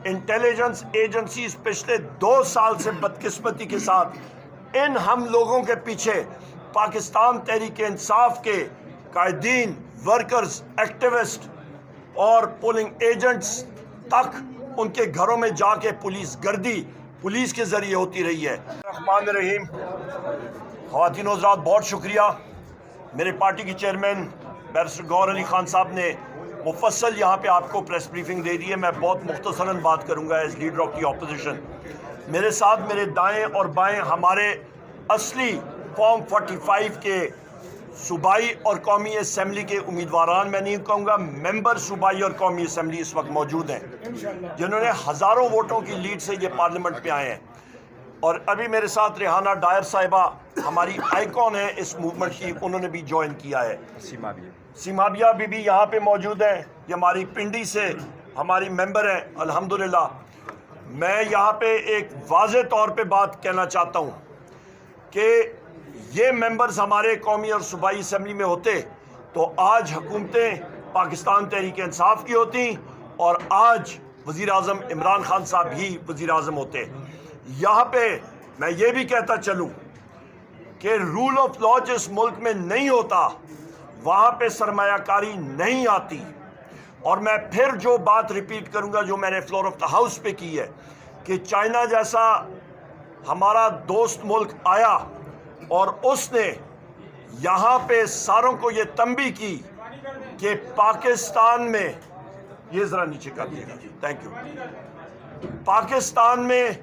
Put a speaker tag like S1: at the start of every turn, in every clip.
S1: Intelligence agencies पिछले 2 साल से बदकिस्मती के साथ इन हम लोगों के पीछे पाकिस्तान तहरीक इंसाफ के कायदीन, वर्कर्स, एक्टिविस्ट और पोलिंग एजेंट्स तक उनके घरों में जाके पुलिस गर्दी पुलिस के ज़रिए होती रही है। रहमान रहीम, ख़वातीन और हज़रात, बहुत शुक्रिया। मेरे पार्टी की चेयरमैन बैरिस्टर गौहर अली खान साहब ने मुफस्सल यहाँ पे आपको प्रेस ब्रीफिंग दे दी है। मैं बहुत मुख्तसरन बात करूँगा as leader of the opposition. मेरे साथ मेरे दाएं और बाएं हमारे असली फॉर्म 45 के सूबाई और कौमी असम्बली के उम्मीदवारान, मैं नहीं कहूँगा मेंबर सूबाई और कौमी असम्बली इस वक्त मौजूद हैं, जिन्होंने हज़ारों वोटों की लीड से ये पार्लियामेंट में आए हैं। और अभी मेरे साथ रेहाना डायर साहिबा हमारी आइकॉन है इस मूवमेंट की, उन्होंने भी ज्वाइन किया है। सीमाबिया भी यहाँ पे मौजूद है, ये हमारी पिंडी से हमारी मेंबर हैं अल्हम्दुलिल्लाह। मैं यहाँ पे एक वाज़े तौर पे बात कहना चाहता हूँ कि ये मेंबर्स हमारे कौमी और सूबाई असम्बली में होते तो आज हुकूमतें पाकिस्तान तहरीक इंसाफ की होती और आज वज़ीर आज़म इमरान खान साहब ही वज़ीर आज़म होते। यहाँ पे मैं ये भी कहता चलूँ कि रूल ऑफ लॉ जिस मुल्क में नहीं होता वहाँ पे सरमायाकारी नहीं आती। और मैं फिर जो बात रिपीट करूँगा जो मैंने फ्लोर ऑफ द हाउस पे की है कि चाइना जैसा हमारा दोस्त मुल्क आया और उसने यहाँ पे सारों को ये तंबी की कि पाकिस्तान में, ये ज़रा नीचे कर दिएगा, थैंक यू, पाकिस्तान में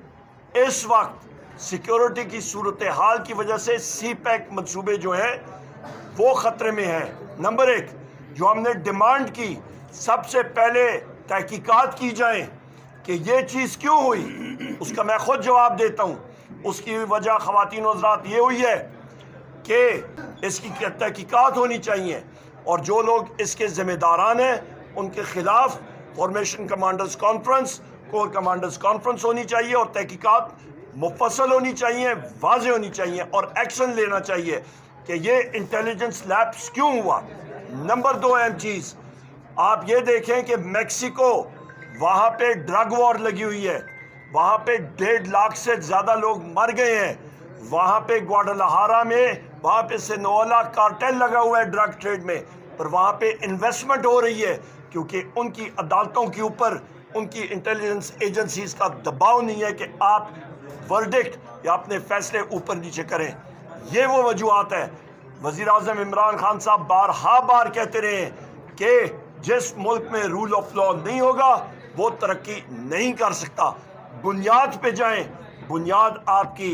S1: इस वक्त सिक्योरिटी की सूरत हाल की वजह से सी पैक मनसूबे जो हैं वो ख़तरे में हैं। नंबर 1 जो हमने डिमांड की, सबसे पहले तहकीकात की जाए कि ये चीज़ क्यों हुई, उसका मैं ख़ुद जवाब देता हूँ। उसकी वजह ख़वातीन और हज़रात ये हुई है कि इसकी तहकीकात होनी चाहिए और जो लोग इसके ज़िम्मेदारान हैं उनके ख़िलाफ़ formation commanders conference, core commanders conference होनी चाहिए और तहकीकात मुफस्सल होनी चाहिए, वाज़ेह होनी चाहिए और एक्शन लेना चाहिए कि ये इंटेलिजेंस लैप्स क्यों हुआ। नंबर 2 अहम चीज़, आप ये देखें कि मेक्सिको वहाँ पे ड्रग वॉर लगी हुई है, वहाँ पे 1.5 लाख से ज़्यादा लोग मर गए हैं। वहाँ पे ग्वाडालाहारा में वहाँ पे सिनोला कार्टेल लगा हुआ है ड्रग ट्रेड में, पर वहाँ पे इन्वेस्टमेंट हो रही है क्योंकि उनकी अदालतों के ऊपर उनकी इंटेलिजेंस एजेंसीज का दबाव नहीं है कि आप वर्डिक्ट या अपने फैसले ऊपर नीचे करें। ये वो वजूहत है। वज़ीर आज़म इमरान खान साहब बार कहते रहे कि जिस मुल्क में रूल ऑफ लॉ नहीं होगा वो तरक्की नहीं कर सकता। बुनियाद पे जाएं, बुनियाद आपकी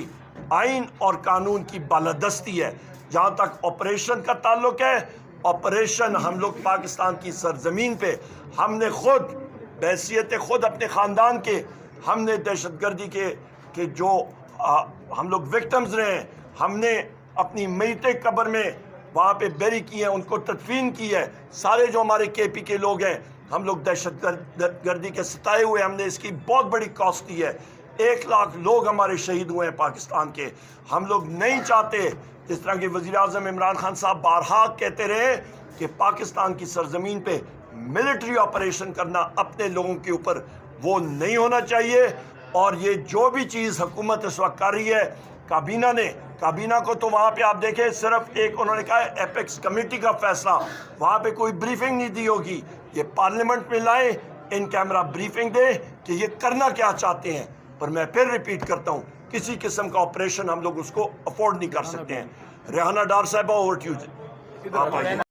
S1: आइन और कानून की बालादस्ती है। जहाँ तक ऑपरेशन का ताल्लुक है, ऑपरेशन हम लोग पाकिस्तान की सरजमीन पे हमने खुद बहैसियत खुद अपने ख़ानदान के हमने दहशतगर्दी के जो हम लोग विक्टिम्स रहे हैं, हमने अपनी मैते कब्र में वहाँ पे बेरी की है, उनको तदफीन की है। सारे जो हमारे KP के लोग हैं, हम लोग दहशतगर्दी के सताए हुए, हमने इसकी बहुत बड़ी कॉस्ट दी है। 1 लाख लोग हमारे शहीद हुए हैं पाकिस्तान के। हम लोग नहीं चाहते, जिस तरह के वज़ीर आज़म इमरान खान साहब बारहा कहते रहे कि पाकिस्तान की सरजमीन पे मिलिट्री ऑपरेशन करना अपने लोगों के ऊपर, वो नहीं होना चाहिए। और ये जो भी चीज़ हुकूमत इस वक्त कर रही है, काबीना को तो वहाँ पे आप देखें सिर्फ एक उन्होंने कहा है एपेक्स कमेटी का फैसला, वहाँ पे कोई ब्रीफिंग नहीं दी होगी। ये पार्लियामेंट में लाए, इन कैमरा ब्रीफिंग दे कि ये करना क्या चाहते हैं। पर मैं फिर रिपीट करता हूँ, किसी किस्म का ऑपरेशन हम लोग उसको अफोर्ड नहीं कर सकते हैं। रेहाना डायर साहिबा, ओवर टू यू।